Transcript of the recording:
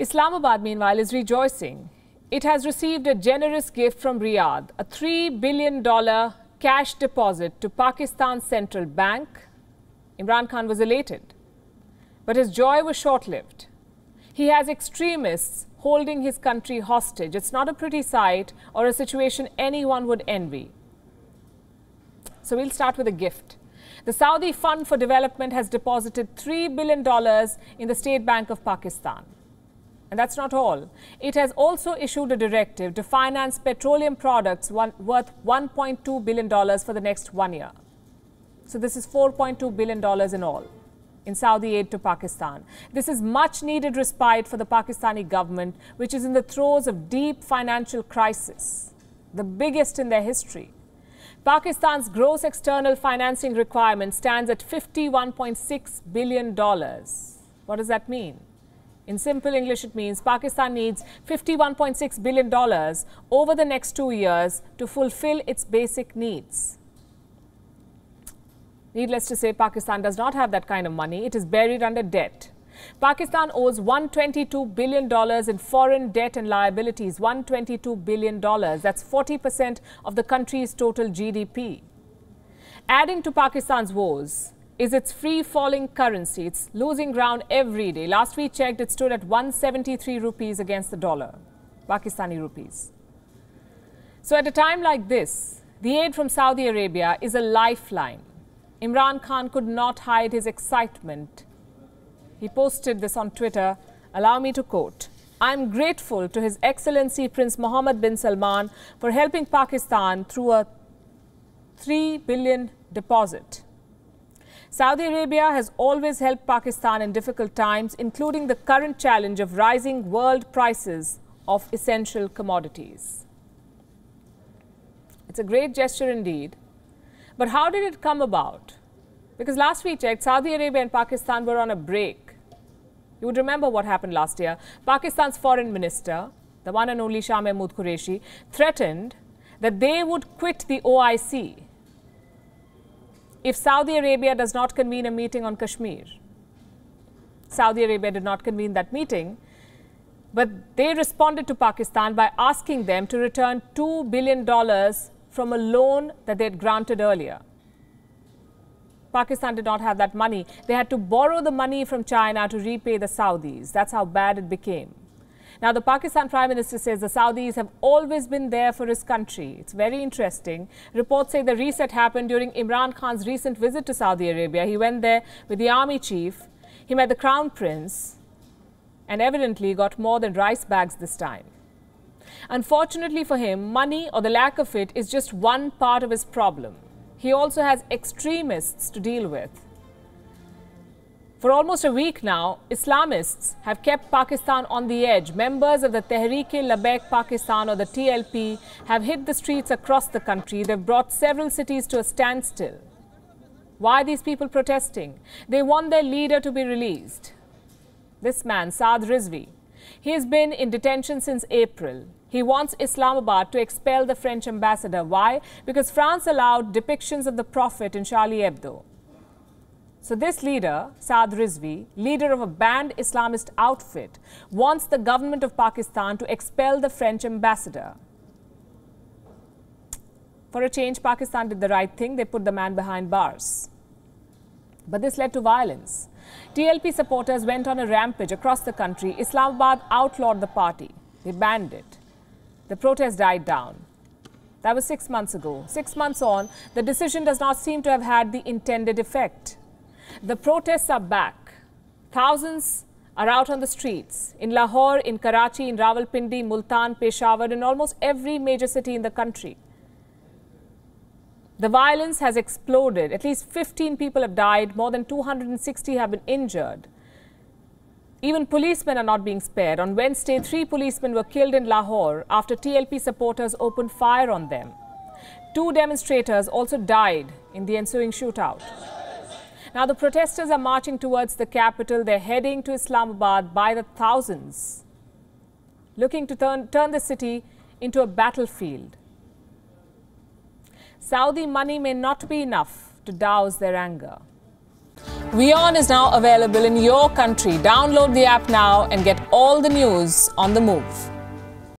Islamabad, meanwhile, is rejoicing. It has received a generous gift from Riyadh, a $3 billion cash deposit to Pakistan's central bank. Imran Khan was elated, but his joy was short-lived. He has extremists holding his country hostage. It's not a pretty sight or a situation anyone would envy. So we'll start with a gift. The Saudi Fund for Development has deposited $3 billion in the State Bank of Pakistan. And that's not all. It has also issued a directive to finance petroleum products worth $1.2 billion for the next 1 year. So this is $4.2 billion in all in Saudi aid to Pakistan. This is much needed respite for the Pakistani government, which is in the throes of deep financial crisis, the biggest in their history. Pakistan's gross external financing requirement stands at $51.6 billion. What does that mean? In simple English, it means Pakistan needs $51.6 billion over the next 2 years to fulfill its basic needs. Needless to say, Pakistan does not have that kind of money. It is buried under debt. Pakistan owes $122 billion in foreign debt and liabilities. $122 billion. That's 40% of the country's total GDP. Adding to Pakistan's woes is its free-falling currency. It's losing ground every day. Last we checked, it stood at 173 rupees against the dollar, Pakistani rupees. So at a time like this, the aid from Saudi Arabia is a lifeline. Imran Khan could not hide his excitement. He posted this on Twitter. Allow me to quote, "I'm grateful to His Excellency Prince Mohammed bin Salman for helping Pakistan through a $3 billion deposit. Saudi Arabia has always helped Pakistan in difficult times, including the current challenge of rising world prices of essential commodities." It's a great gesture indeed. But how did it come about? Because last we checked, Saudi Arabia and Pakistan were on a break. You would remember what happened last year. Pakistan's foreign minister, the one and only Shah Mahmood Qureshi, threatened that they would quit the OIC if Saudi Arabia does not convene a meeting on Kashmir. Saudi Arabia did not convene that meeting, but they responded to Pakistan by asking them to return $2 billion from a loan that they had granted earlier. Pakistan did not have that money. They had to borrow the money from China to repay the Saudis. That's how bad it became. Now, the Pakistan Prime Minister says the Saudis have always been there for his country. It's very interesting. Reports say the reset happened during Imran Khan's recent visit to Saudi Arabia. He went there with the army chief. He met the Crown Prince and evidently got more than rice bags this time. Unfortunately for him, money or the lack of it is just one part of his problem. He also has extremists to deal with. For almost a week now, Islamists have kept Pakistan on the edge. Members of the Tehreek-E-Labbaik Pakistan, or the TLP, have hit the streets across the country. They've brought several cities to a standstill. Why are these people protesting? They want their leader to be released. This man, Saad Rizvi, he has been in detention since April. He wants Islamabad to expel the French ambassador. Why? Because France allowed depictions of the Prophet in Charlie Hebdo. So this leader, Saad Rizvi, leader of a banned Islamist outfit, wants the government of Pakistan to expel the French ambassador. For a change, Pakistan did the right thing. They put the man behind bars. But this led to violence. TLP supporters went on a rampage across the country. Islamabad outlawed the party. They banned it. The protest died down. That was 6 months ago. 6 months on, the decision does not seem to have had the intended effect. The protests are back. Thousands are out on the streets. In Lahore, in Karachi, in Rawalpindi, Multan, Peshawar, in almost every major city in the country. The violence has exploded. At least 15 people have died. More than 260 have been injured. Even policemen are not being spared. On Wednesday, 3 policemen were killed in Lahore after TLP supporters opened fire on them. 2 demonstrators also died in the ensuing shootout. Now, the protesters are marching towards the capital. They're heading to Islamabad by the thousands, looking to turn the city into a battlefield. Saudi money may not be enough to douse their anger. WION is now available in your country. Download the app now and get all the news on the move.